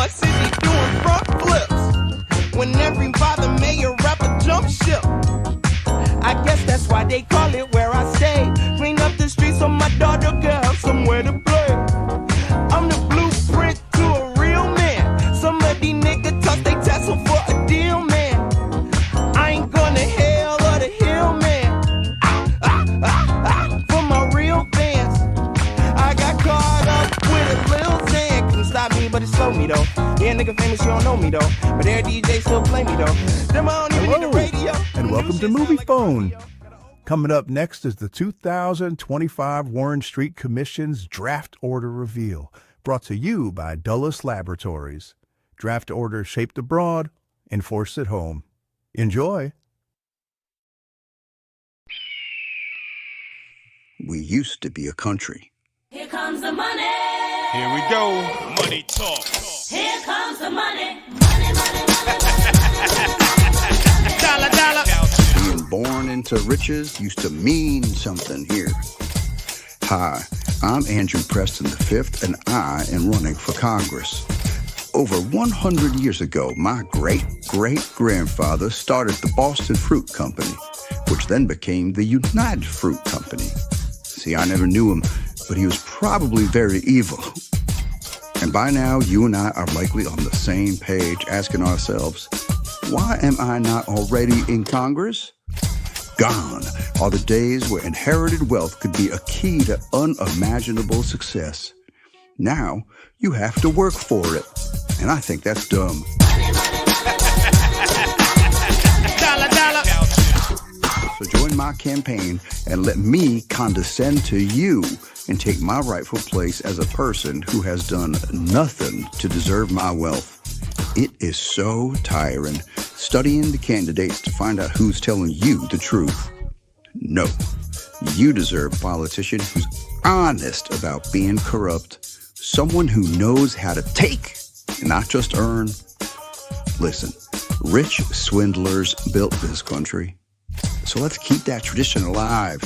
my city doing front flips. When every father mayor rapper jump ship. I guess that's why they call it where I stay. Clean up the streets so my daughter can have somewhere to play. I'm the blueprint to a real man. Some of these niggas toss they tassel for a deal, man. I ain't gonna hell or the hill, man. For my real fans. I got caught up with a little sand. Couldn't stop me, but it slowed me though. Yeah, nigga famous, you don't know me though. But their DJ still play me though. Them I don't even need the radio. And welcome to Movie Phone. Coming up next is the 2025 Warren Street Commission's Draft Order Reveal, brought to you by Dulles Laboratories. Draft orders shaped abroad, enforced at home. Enjoy. We used to be a country. Here comes the money. Here we go. Money talk. Here comes the money. Money, money, money. Dollar, dollar. Being born into riches used to mean something here. Hi, I'm Andrew Preston V, and I am running for Congress. Over 100 years ago, my great-great-grandfather started the Boston Fruit Company, which then became the United Fruit Company. See, I never knew him, but he was probably very evil. And by now, you and I are likely on the same page, asking ourselves, why am I not already in Congress? Gone are the days where inherited wealth could be a key to unimaginable success. Now, you have to work for it. And I think that's dumb. Dollar, dollar. So join my campaign and let me condescend to you and take my rightful place as a person who has done nothing to deserve my wealth. It is so tiring studying the candidates to find out who's telling you the truth. No, you deserve a politician who's honest about being corrupt, someone who knows how to take, not just earn. Listen, rich swindlers built this country. So let's keep that tradition alive.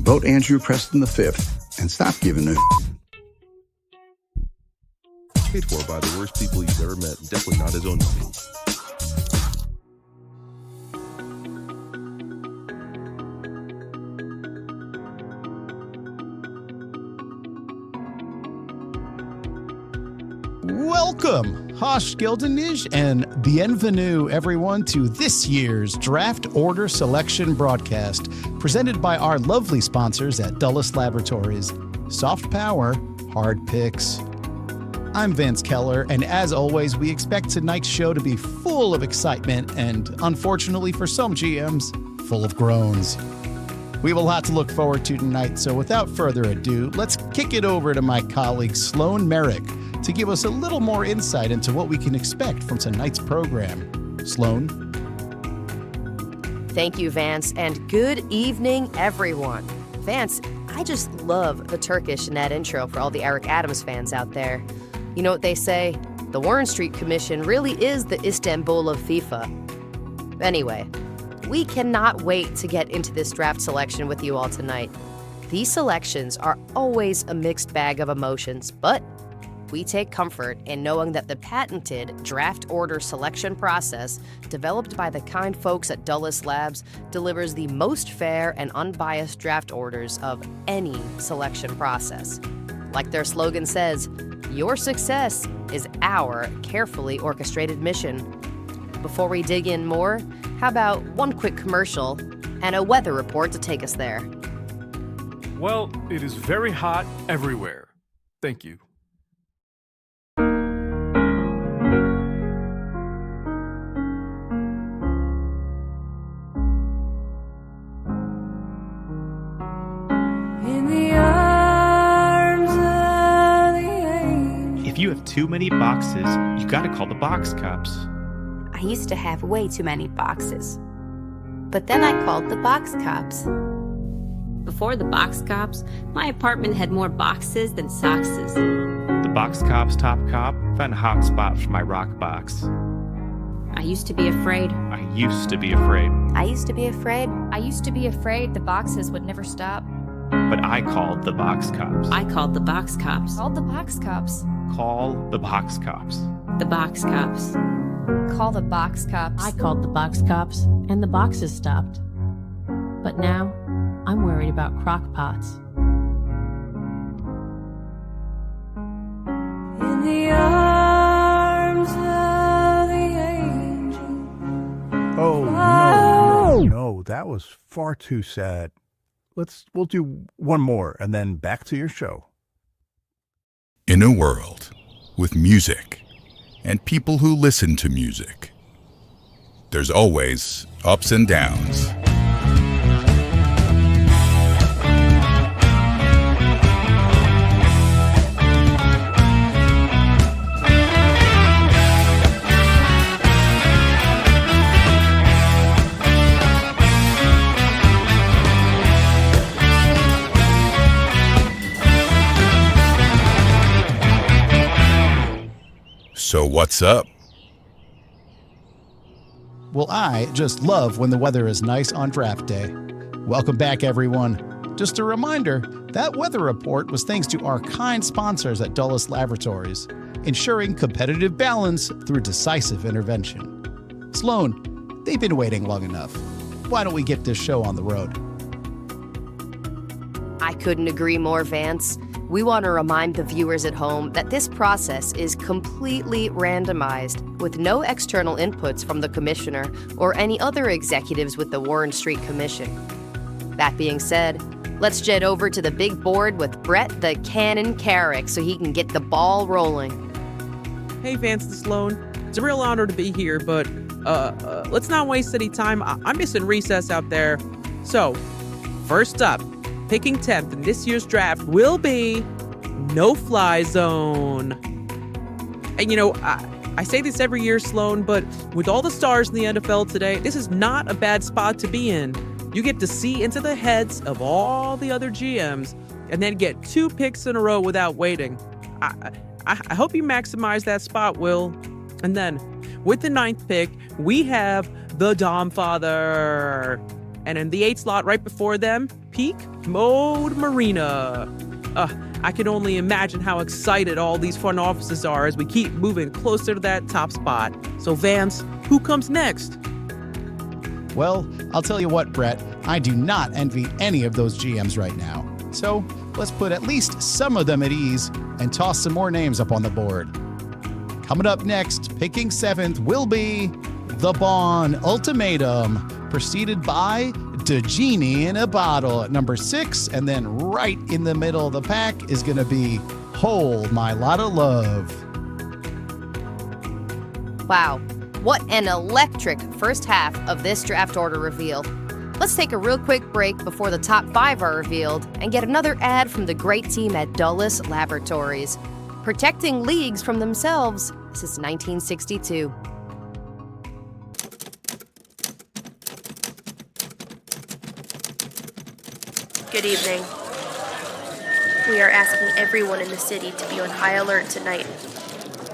Vote Andrew Preston V and stop giving a paid for by the worst people you've ever met. Definitely not his own money. Welcome, Hosh Gildenij, and bienvenue, everyone, to this year's Draft Order Selection broadcast, presented by our lovely sponsors at Dulles Laboratories. Soft power, hard picks. I'm Vance Keller, and as always, we expect tonight's show to be full of excitement and, unfortunately for some GMs, full of groans. We have a lot to look forward to tonight, so without further ado, let's kick it over to my colleague Sloan Merrick to give us a little more insight into what we can expect from tonight's program. Sloan? Thank you, Vance, and good evening, everyone. Vance, I just love the Turkish in that intro for all the Eric Adams fans out there. You know what they say? The Warren Street Commission really is the Istanbul of FIFA. Anyway, we cannot wait to get into this draft selection with you all tonight. These selections are always a mixed bag of emotions, but we take comfort in knowing that the patented draft order selection process developed by the kind folks at Dulles Labs delivers the most fair and unbiased draft orders of any selection process. Like their slogan says, your success is our carefully orchestrated mission. Before we dig in more, how about one quick commercial and a weather report to take us there? Well, it is very hot everywhere. Thank you. If you have too many boxes, you gotta call the box cops. I used to have way too many boxes. But then I called the box cops. Before the box cops, my apartment had more boxes than soxes. The box cops top cop found a hot spot for my rock box. I used to be afraid. I used to be afraid. I used to be afraid. I used to be afraid the boxes would never stop. But I called the box cops. I called the box cops. Called the box cops. Call the box cops. The box cops. Call the box cops. I called the box cops, and the boxes stopped. But now, I'm worried about crock pots. In the arms of the angel. Oh, no, that was far too sad. We'll do one more and then back to your show. In a world with music and people who listen to music, there's always ups and downs. So what's up? Well, I just love when the weather is nice on draft day. Welcome back, everyone. Just a reminder, that weather report was thanks to our kind sponsors at Dulles Laboratories, ensuring competitive balance through decisive intervention. Sloan, they've been waiting long enough. Why don't we get this show on the road? I couldn't agree more, Vance. We want to remind the viewers at home that this process is completely randomized, with no external inputs from the commissioner or any other executives with the Warren Street Commission. That being said, let's jet over to the big board with Brett the Cannon Carrick so he can get the ball rolling. Hey, Vance the Sloan. It's a real honor to be here, but let's not waste any time. I'm missing recess out there. So, first up, picking 10th in this year's draft will be No Fly Zone. And I say this every year, Sloan, but with all the stars in the NFL today, this is not a bad spot to be in. You get to see into the heads of all the other GMs and then get 2 picks in a row without waiting. I hope you maximize that spot, Will. And then, with the 9th pick, we have the Domfather. And in the 8th slot right before them, Peak Mode Marina. I can only imagine how excited all these front offices are as we keep moving closer to that top spot. So Vance, who comes next? Well, I'll tell you what, Brett, I do not envy any of those GMs right now. So let's put at least some of them at ease and toss some more names up on the board. Coming up next, picking 7th will be The Bond Ultimatum, preceded by The Genie in a Bottle at number 6, and then right in the middle of the pack is going to be Hold My Lot of Love. Wow, what an electric first half of this draft order reveal. Let's take a real quick break before the top 5 are revealed and get another ad from the great team at Dulles Laboratories. Protecting leagues from themselves since 1962. Good evening. We are asking everyone in the city to be on high alert tonight.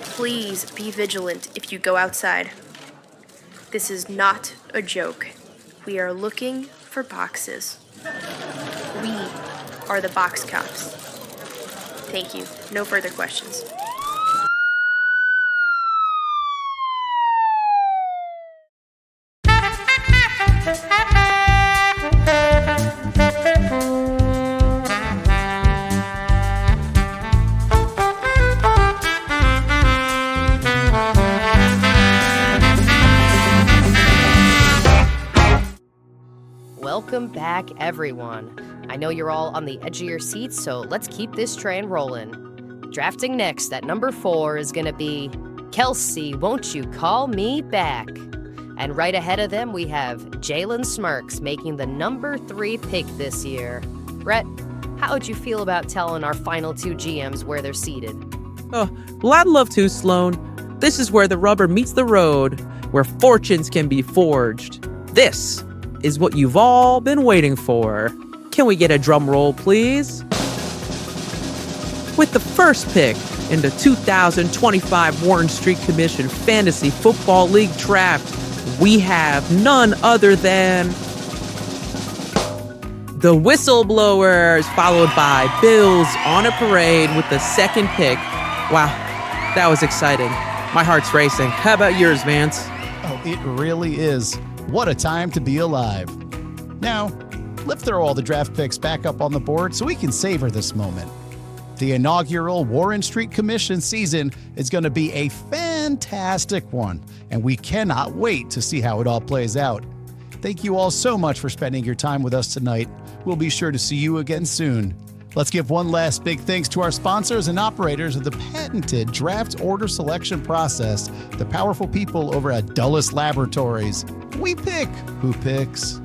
Please be vigilant if you go outside. This is not a joke. We are looking for boxes. We are the box cops. Thank you. No further questions. Welcome back, everyone. I know you're all on the edge of your seats, so let's keep this train rolling. Drafting next at number 4 is going to be Kelsey, Won't You Call Me Back? And right ahead of them, we have Jalen Smirks making the number 3 pick this year. Brett, how would you feel about telling our final 2 GMs where they're seated? Oh, well, I'd love to, Sloan. This is where the rubber meets the road, where fortunes can be forged. This is what you've all been waiting for. Can we get a drum roll, please? With the first pick in the 2025 Warren Street Commission Fantasy Football League Draft, we have none other than the Whistleblowers, followed by Bills on a Parade with the second pick. Wow, that was exciting. My heart's racing. How about yours, Vance? Oh, it really is. What a time to be alive. Now, let's throw all the draft picks back up on the board so we can savor this moment. The inaugural Warren Street Commission season is going to be a fantastic one, and we cannot wait to see how it all plays out. Thank you all so much for spending your time with us tonight. We'll be sure to see you again soon. Let's give one last big thanks to our sponsors and operators of the patented draft order selection process, the powerful people over at Dulles Laboratories. We pick who picks.